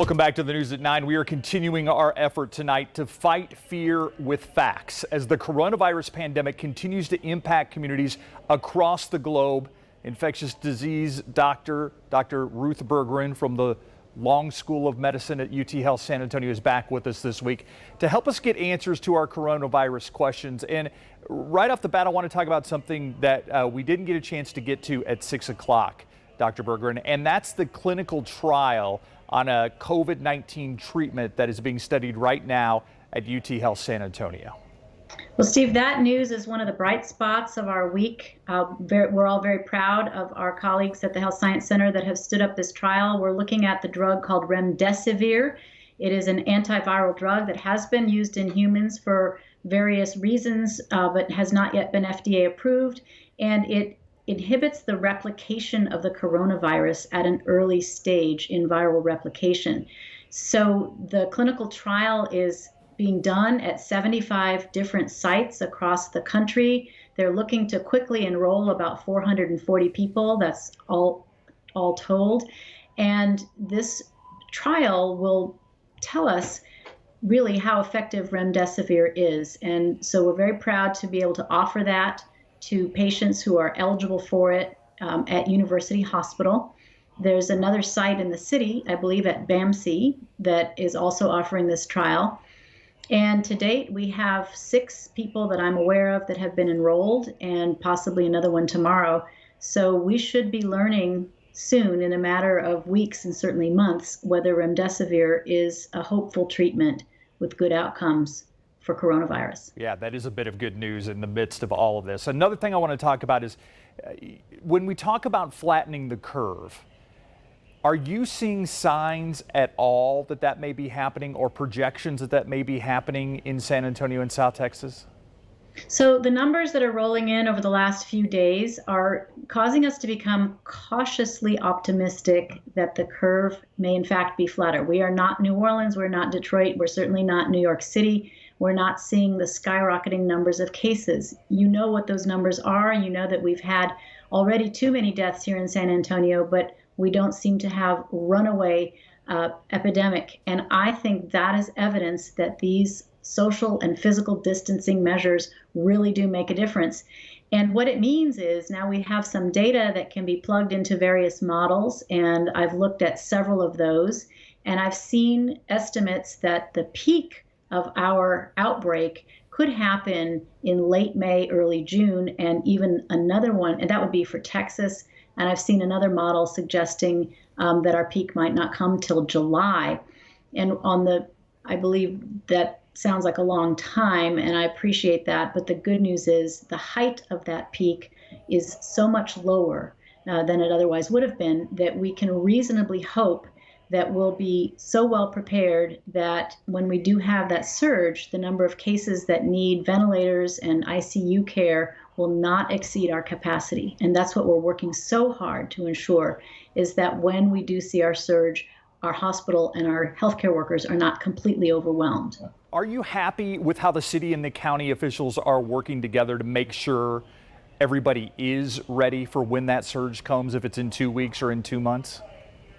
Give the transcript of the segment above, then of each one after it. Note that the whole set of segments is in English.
Welcome back to the News at 9. We are continuing our effort tonight to fight fear with facts as the coronavirus pandemic continues to impact communities across the globe. Infectious disease Dr. Ruth Berggren from the Long School of Medicine at UT Health San Antonio is back with us this week to help us get answers to our coronavirus questions. And right off the bat, I want to talk about something that we didn't get a chance to get to at 6 o'clock, Dr. Berggren, and that's the clinical trial on a COVID-19 treatment that is being studied right now at UT Health San Antonio. Well, Steve, that news is one of the bright spots of our week. We're all very proud of our colleagues at the Health Science Center that have stood up this trial. We're looking at the drug called remdesivir. It is an antiviral drug that has been used in humans for various reasons, but has not yet been FDA approved. And it inhibits the replication of the coronavirus at an early stage in viral replication. So the clinical trial is being done at 75 different sites across the country. They're looking to quickly enroll about 440 people. That's all told. And this trial will tell us really how effective remdesivir is. And so we're very proud to be able to offer that to patients who are eligible for it at University Hospital. There's another site in the city, I believe at BAMC, that is also offering this trial. And to date, we have 6 people that I'm aware of that have been enrolled and possibly another one tomorrow. So we should be learning soon, in a matter of weeks and certainly months, whether remdesivir is a hopeful treatment with good outcomes for coronavirus. Yeah, that is a bit of good news in the midst of all of this. Another thing I want to talk about is when we talk about flattening the curve, are you seeing signs at all that that may be happening or projections that that may be happening in San Antonio and South Texas? So the numbers that are rolling in over the last few days are causing us to become cautiously optimistic that the curve may in fact be flatter. We are not New Orleans, we're not Detroit, we're certainly not New York City. We're not seeing the skyrocketing numbers of cases. You know what those numbers are. You know that we've had already too many deaths here in San Antonio, but we don't seem to have runaway epidemic. And I think that is evidence that these social and physical distancing measures really do make a difference. And what it means is now we have some data that can be plugged into various models, and I've looked at several of those, and I've seen estimates that the peak of our outbreak could happen in late May, early June, and even another one, and that would be for Texas. And I've seen another model suggesting that our peak might not come till July. And I believe that sounds like a long time, and I appreciate that. But the good news is the height of that peak is so much lower than it otherwise would have been that we can reasonably hope that we'll be so well prepared that when we do have that surge, the number of cases that need ventilators and ICU care will not exceed our capacity. And that's what we're working so hard to ensure, is that when we do see our surge, our hospital and our healthcare workers are not completely overwhelmed. Are you happy with how the city and the county officials are working together to make sure everybody is ready for when that surge comes, if it's in 2 weeks or in 2 months?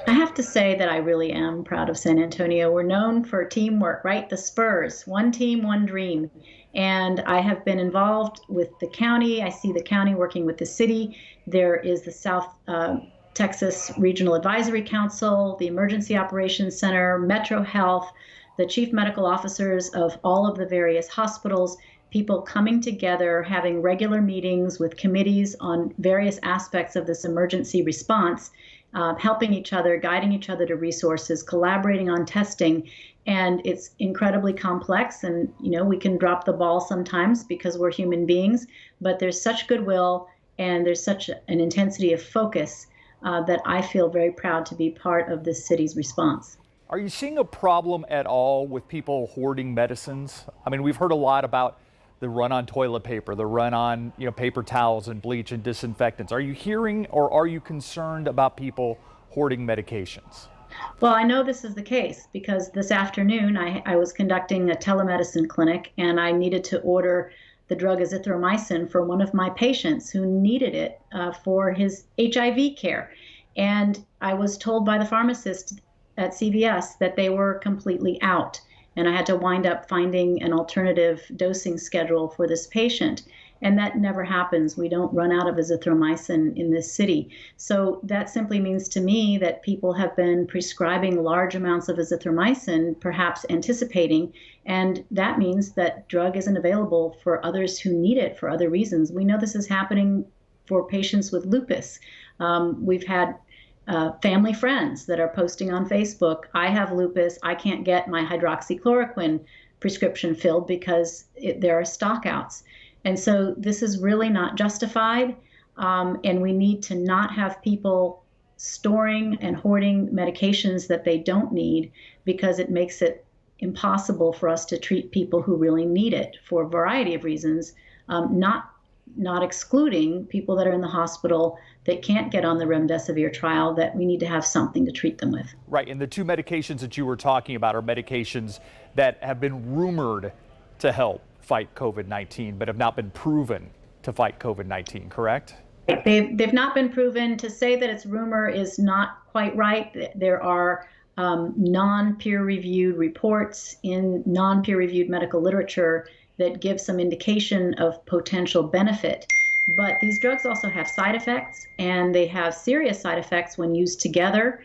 I have to say that I really am proud of San Antonio. We're known for teamwork, right? The Spurs, one team, one dream. And I have been involved with the county. I see the county working with the city. There is the South Texas Regional Advisory Council, the Emergency Operations Center, Metro Health, the chief medical officers of all of the various hospitals, people coming together, having regular meetings with committees on various aspects of this emergency response, helping each other, guiding each other to resources, collaborating on testing. And it's incredibly complex, and we can drop the ball sometimes because we're human beings, but there's such goodwill and there's such an intensity of focus that I feel very proud to be part of this city's response. Are you seeing a problem at all with people hoarding medicines? I mean, we've heard a lot about the run on toilet paper, the run on paper towels and bleach and disinfectants. Are you hearing or are you concerned about people hoarding medications? Well, I know this is the case because this afternoon I was conducting a telemedicine clinic and I needed to order the drug azithromycin for one of my patients who needed it for his HIV care. And I was told by the pharmacist at CVS that they were completely out. And I had to wind up finding an alternative dosing schedule for this patient. And that never happens. We don't run out of azithromycin in this city. So that simply means to me that people have been prescribing large amounts of azithromycin, perhaps anticipating, and that means that drug isn't available for others who need it for other reasons. We know this is happening for patients with lupus. We've had family friends that are posting on Facebook, I have lupus, I can't get my hydroxychloroquine prescription filled because there are stockouts. And so this is really not justified, and we need to not have people storing and hoarding medications that they don't need, because it makes it impossible for us to treat people who really need it for a variety of reasons, not excluding people that are in the hospital that can't get on the remdesivir trial, that we need to have something to treat them with. Right, and the two medications that you were talking about are medications that have been rumored to help fight COVID-19, but have not been proven to fight COVID-19, correct? They've not been proven. To say that it's rumor is not quite right. There are non-peer-reviewed reports in non-peer-reviewed medical literature that give some indication of potential benefit. But these drugs also have side effects, and they have serious side effects when used together.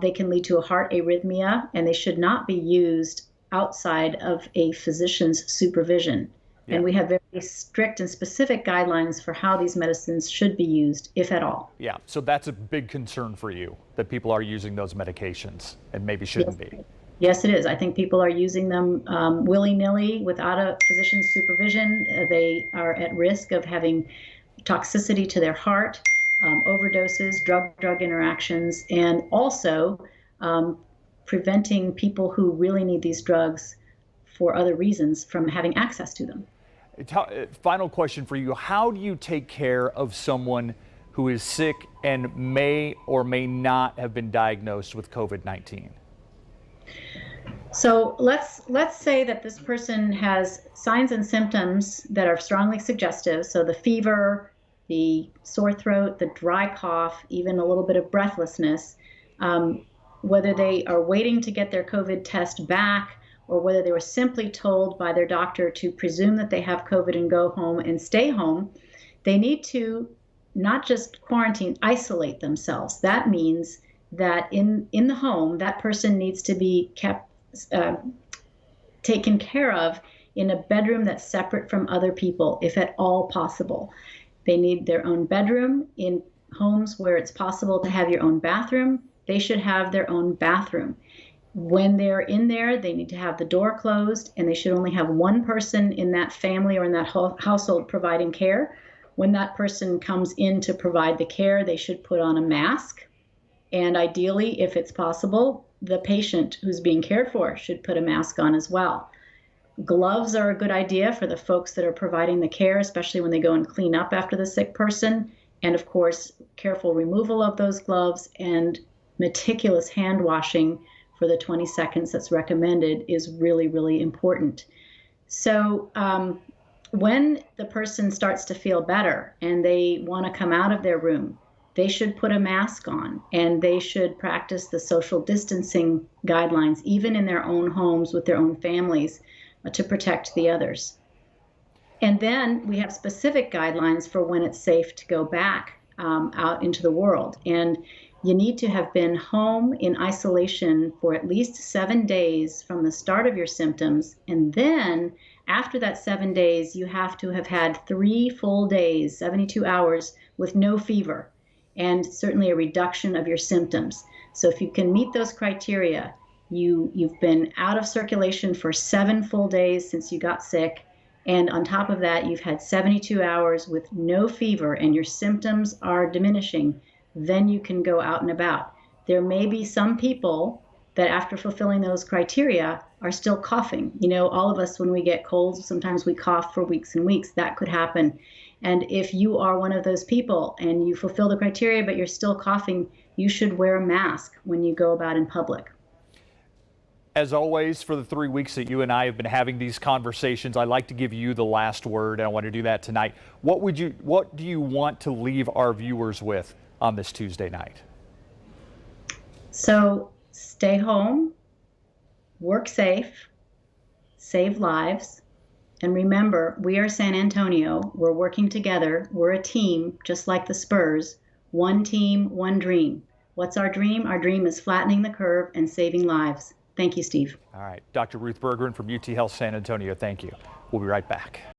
They can lead to a heart arrhythmia, and they should not be used outside of a physician's supervision. Yeah. And we have very strict and specific guidelines for how these medicines should be used, if at all. Yeah, so that's a big concern for you, that people are using those medications and maybe shouldn't be. Yes, it is. I think people are using them willy-nilly without a physician's supervision. They are at risk of having toxicity to their heart, overdoses, drug-drug interactions, and also preventing people who really need these drugs for other reasons from having access to them. Final question for you. How do you take care of someone who is sick and may or may not have been diagnosed with COVID-19? So let's say that this person has signs and symptoms that are strongly suggestive. So the fever, the sore throat, the dry cough, even a little bit of breathlessness, whether they are waiting to get their COVID test back or whether they were simply told by their doctor to presume that they have COVID and go home and stay home, they need to not just quarantine, isolate themselves. That means that in the home, that person needs to be kept taken care of in a bedroom that's separate from other people, if at all possible. They need their own bedroom. In homes where it's possible to have your own bathroom, they should have their own bathroom. When they're in there, they need to have the door closed, and they should only have one person in that family or in that household providing care. When that person comes in to provide the care, they should put on a mask. And ideally, if it's possible, the patient who's being cared for should put a mask on as well. Gloves are a good idea for the folks that are providing the care, especially when they go and clean up after the sick person. And of course, careful removal of those gloves and meticulous hand washing for the 20 seconds that's recommended is really, really important. So when the person starts to feel better and they want to come out of their room, they should put a mask on, and they should practice the social distancing guidelines, even in their own homes with their own families, to protect the others. And then we have specific guidelines for when it's safe to go back out into the world. And you need to have been home in isolation for at least 7 days from the start of your symptoms. And then after that 7 days, you have to have had 3 full days, 72 hours, with no fever, and certainly a reduction of your symptoms. So if you can meet those criteria, you've been out of circulation for 7 full days since you got sick, and on top of that, you've had 72 hours with no fever and your symptoms are diminishing, then you can go out and about. There may be some people that after fulfilling those criteria are still coughing. You know, all of us, when we get colds, sometimes we cough for weeks and weeks. That could happen. And if you are one of those people and you fulfill the criteria, but you're still coughing, you should wear a mask when you go about in public. As always, for the 3 weeks that you and I have been having these conversations, I'd like to give you the last word, and I want to do that tonight. What do you want to leave our viewers with on this Tuesday night? So stay home, work safe, save lives. And remember, we are San Antonio. We're working together. We're a team, just like the Spurs. One team, one dream. What's our dream? Our dream is flattening the curve and saving lives. Thank you, Steve. All right. Dr. Ruth Berggren from UT Health San Antonio, thank you. We'll be right back.